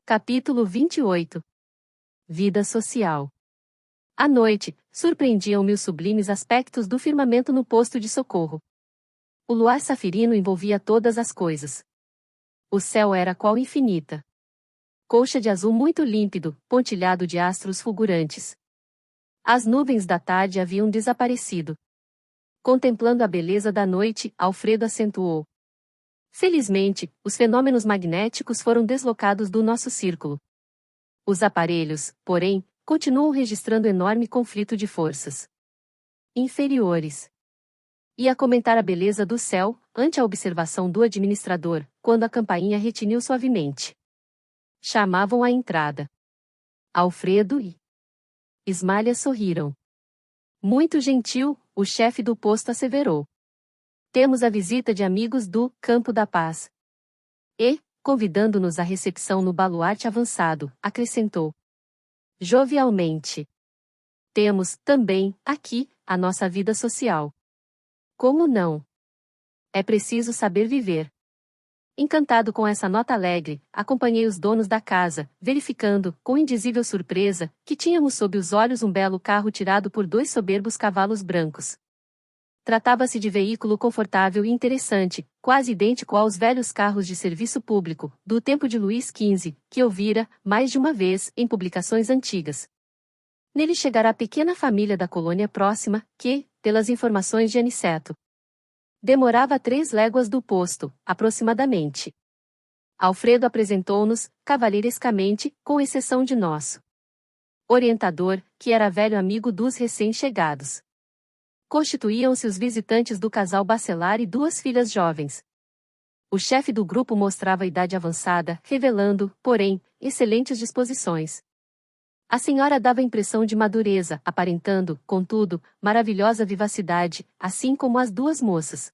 Capítulo 28. Vida social. À noite, surpreendiam-me os sublimes aspectos do firmamento no posto de socorro. O luar safirino envolvia todas as coisas. O céu era qual infinita colcha de azul muito límpido, pontilhado de astros fulgurantes. As nuvens da tarde haviam desaparecido. Contemplando a beleza da noite, Alfredo acentuou: felizmente, os fenômenos magnéticos foram deslocados do nosso círculo. Os aparelhos, porém, continuam registrando enorme conflito de forças inferiores. Ia comentar a beleza do céu, ante a observação do administrador, quando a campainha retiniu suavemente. Chamavam à entrada. Alfredo e Ismália sorriram. Muito gentil, o chefe do posto asseverou. Temos a visita de amigos do Campo da Paz. E, convidando-nos à recepção no baluarte avançado, acrescentou jovialmente: temos, também, aqui, a nossa vida social. Como não? É preciso saber viver. Encantado com essa nota alegre, acompanhei os donos da casa, verificando, com indizível surpresa, que tínhamos sob os olhos um belo carro tirado por 2 soberbos cavalos brancos. Tratava-se de veículo confortável e interessante, quase idêntico aos velhos carros de serviço público, do tempo de Luís XV, que eu vira, mais de uma vez, em publicações antigas. Nele chegará a pequena família da colônia próxima, que, pelas informações de Aniceto, demorava 3 léguas do posto, aproximadamente. Alfredo apresentou-nos, cavalheirescamente, com exceção de nosso orientador, que era velho amigo dos recém-chegados. Constituíam-se os visitantes do casal Bacelar e 2 filhas jovens. O chefe do grupo mostrava a idade avançada, revelando, porém, excelentes disposições. A senhora dava impressão de madureza, aparentando, contudo, maravilhosa vivacidade, assim como as 2 moças.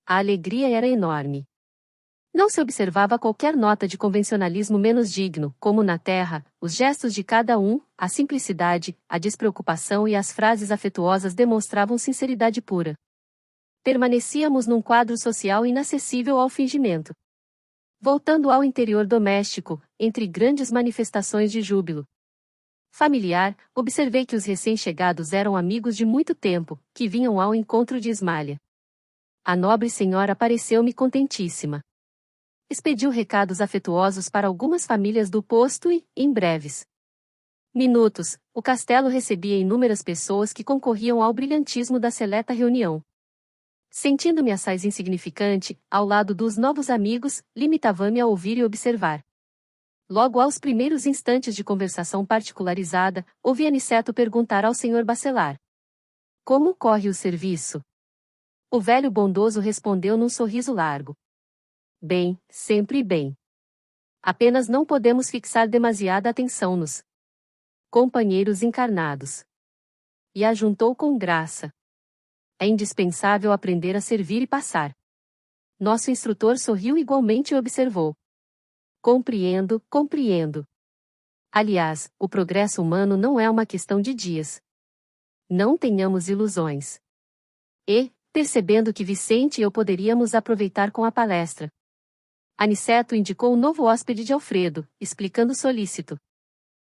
A alegria era enorme. Não se observava qualquer nota de convencionalismo menos digno, como na terra, os gestos de cada um, a simplicidade, a despreocupação e as frases afetuosas demonstravam sinceridade pura. Permanecíamos num quadro social inacessível ao fingimento. Voltando ao interior doméstico, entre grandes manifestações de júbilo familiar, observei que os recém-chegados eram amigos de muito tempo, que vinham ao encontro de Ismália. A nobre senhora pareceu-me contentíssima. Expediu recados afetuosos para algumas famílias do posto e, em breves minutos, o castelo recebia inúmeras pessoas que concorriam ao brilhantismo da seleta reunião. Sentindo-me assaz insignificante, ao lado dos novos amigos, limitava-me a ouvir e observar. Logo aos primeiros instantes de conversação particularizada, ouvi Aniceto perguntar ao Sr. Bacelar: como corre o serviço? O velho bondoso respondeu num sorriso largo: bem, sempre bem. Apenas não podemos fixar demasiada atenção nos companheiros encarnados. E ajuntou com graça: é indispensável aprender a servir e passar. Nosso instrutor sorriu igualmente e observou: compreendo, compreendo. Aliás, o progresso humano não é uma questão de dias. Não tenhamos ilusões. E, percebendo que Vicente e eu poderíamos aproveitar com a palestra, Aniceto indicou o novo hóspede de Alfredo, explicando solícito: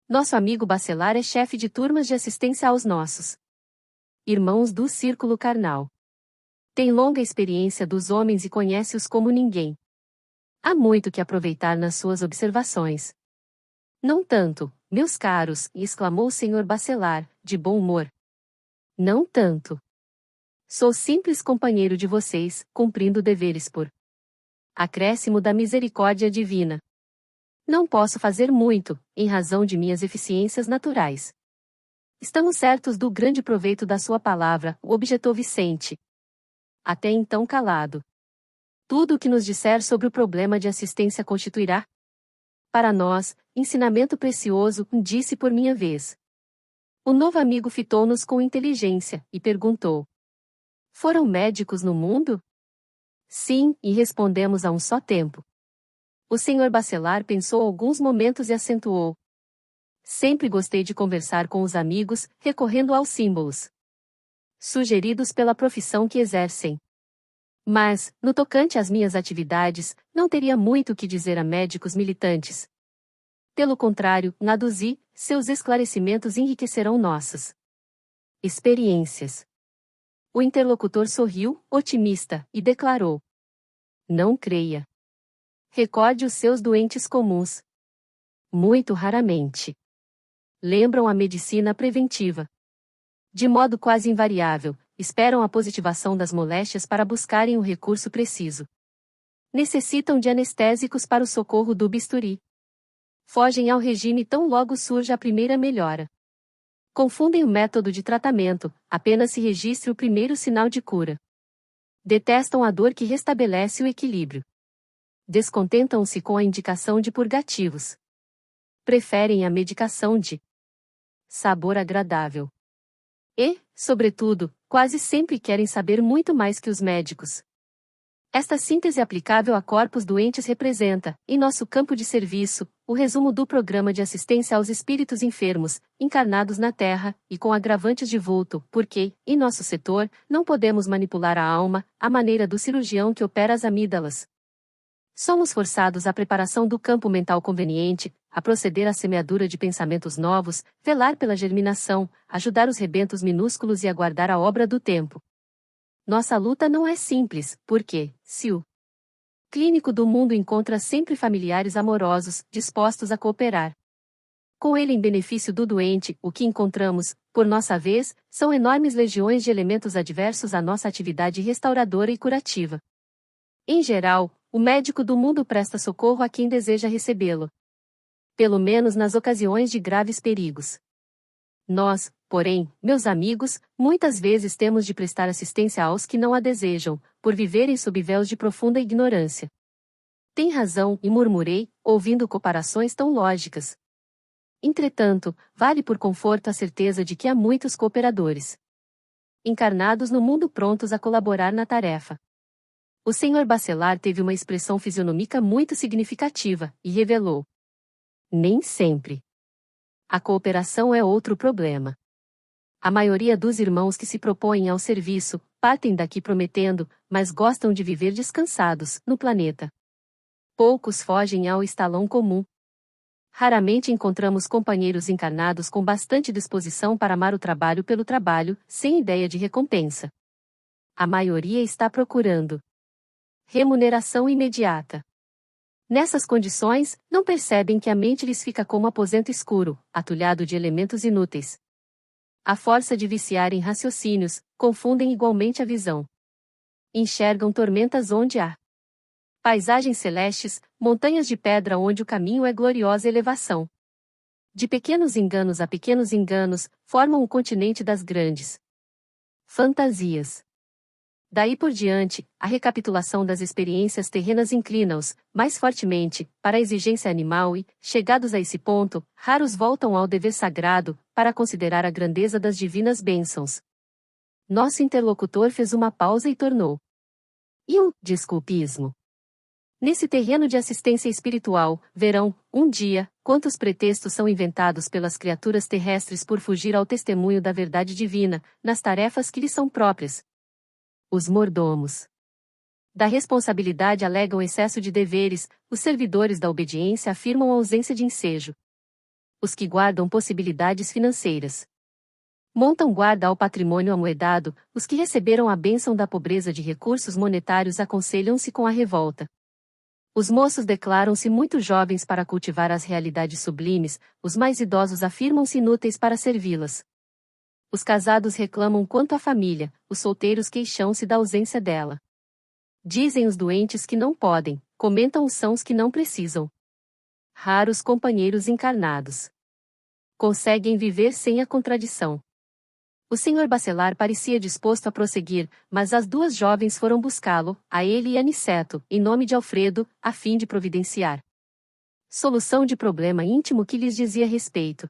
nosso amigo Bacelar é chefe de turmas de assistência aos nossos irmãos do círculo carnal. Tem longa experiência dos homens e conhece-os como ninguém. Há muito que aproveitar nas suas observações. Não tanto, meus caros, exclamou o Sr. Bacelar, de bom humor. Não tanto. Sou simples companheiro de vocês, cumprindo deveres por acréscimo da misericórdia divina. Não posso fazer muito, em razão de minhas eficiências naturais. Estamos certos do grande proveito da sua palavra, objetou Vicente, até então calado. Tudo o que nos disser sobre o problema de assistência constituirá, para nós, ensinamento precioso, disse por minha vez. O novo amigo fitou-nos com inteligência, e perguntou: foram médicos no mundo? Sim, e respondemos a um só tempo. O Sr. Bacelar pensou alguns momentos e acentuou: sempre gostei de conversar com os amigos, recorrendo aos símbolos sugeridos pela profissão que exercem. Mas, no tocante às minhas atividades, não teria muito o que dizer a médicos militantes. Pelo contrário, Naduzi, seus esclarecimentos enriquecerão nossas experiências. O interlocutor sorriu, otimista, e declarou: não creia. Recorde os seus doentes comuns. Muito raramente lembram a medicina preventiva. De modo quase invariável, esperam a positivação das moléstias para buscarem o recurso preciso. Necessitam de anestésicos para o socorro do bisturi. Fogem ao regime tão logo surge a primeira melhora. Confundem o método de tratamento, apenas se registre o primeiro sinal de cura. Detestam a dor que restabelece o equilíbrio. Descontentam-se com a indicação de purgativos. Preferem a medicação de sabor agradável. E, sobretudo, quase sempre querem saber muito mais que os médicos. Esta síntese aplicável a corpos doentes representa, em nosso campo de serviço, o resumo do programa de assistência aos espíritos enfermos, encarnados na Terra, e com agravantes de vulto, porque, em nosso setor, não podemos manipular a alma, à maneira do cirurgião que opera as amígdalas. Somos forçados à preparação do campo mental conveniente, a proceder à semeadura de pensamentos novos, velar pela germinação, ajudar os rebentos minúsculos e aguardar a obra do tempo. Nossa luta não é simples, porque, se o clínico do mundo encontra sempre familiares amorosos, dispostos a cooperar com ele em benefício do doente, o que encontramos, por nossa vez, são enormes legiões de elementos adversos à nossa atividade restauradora e curativa. Em geral, o médico do mundo presta socorro a quem deseja recebê-lo. Pelo menos nas ocasiões de graves perigos. Nós, porém, meus amigos, muitas vezes temos de prestar assistência aos que não a desejam, por viverem sob véus de profunda ignorância. Tem razão, e murmurei, ouvindo comparações tão lógicas. Entretanto, vale por conforto a certeza de que há muitos cooperadores encarnados no mundo prontos a colaborar na tarefa. O Sr. Bacelar teve uma expressão fisionômica muito significativa, e revelou: nem sempre. A cooperação é outro problema. A maioria dos irmãos que se propõem ao serviço, partem daqui prometendo, mas gostam de viver descansados, no planeta. Poucos fogem ao estalão comum. Raramente encontramos companheiros encarnados com bastante disposição para amar o trabalho pelo trabalho, sem ideia de recompensa. A maioria está procurando remuneração imediata. Nessas condições, não percebem que a mente lhes fica como aposento escuro, atulhado de elementos inúteis. À força de viciar em raciocínios, confundem igualmente a visão. Enxergam tormentas onde há paisagens celestes, montanhas de pedra onde o caminho é gloriosa elevação. De pequenos enganos a pequenos enganos, formam o continente das grandes fantasias. Daí por diante, a recapitulação das experiências terrenas inclina-os, mais fortemente, para a exigência animal e, chegados a esse ponto, raros voltam ao dever sagrado, para considerar a grandeza das divinas bênçãos. Nosso interlocutor fez uma pausa e tornou: e o desculpismo? Nesse terreno de assistência espiritual, verão, um dia, quantos pretextos são inventados pelas criaturas terrestres por fugir ao testemunho da verdade divina, nas tarefas que lhes são próprias. Os mordomos da responsabilidade alegam excesso de deveres, os servidores da obediência afirmam a ausência de ensejo. Os que guardam possibilidades financeiras montam guarda ao patrimônio amoedado, os que receberam a bênção da pobreza de recursos monetários aconselham-se com a revolta. Os moços declaram-se muito jovens para cultivar as realidades sublimes, os mais idosos afirmam-se inúteis para servi-las. Os casados reclamam quanto à família, os solteiros queixam-se da ausência dela. Dizem os doentes que não podem, comentam os sãos que não precisam. Raros companheiros encarnados conseguem viver sem a contradição. O Sr. Bacelar parecia disposto a prosseguir, mas as duas jovens foram buscá-lo, a ele e Aniceto, em nome de Alfredo, a fim de providenciar solução de problema íntimo que lhes dizia respeito.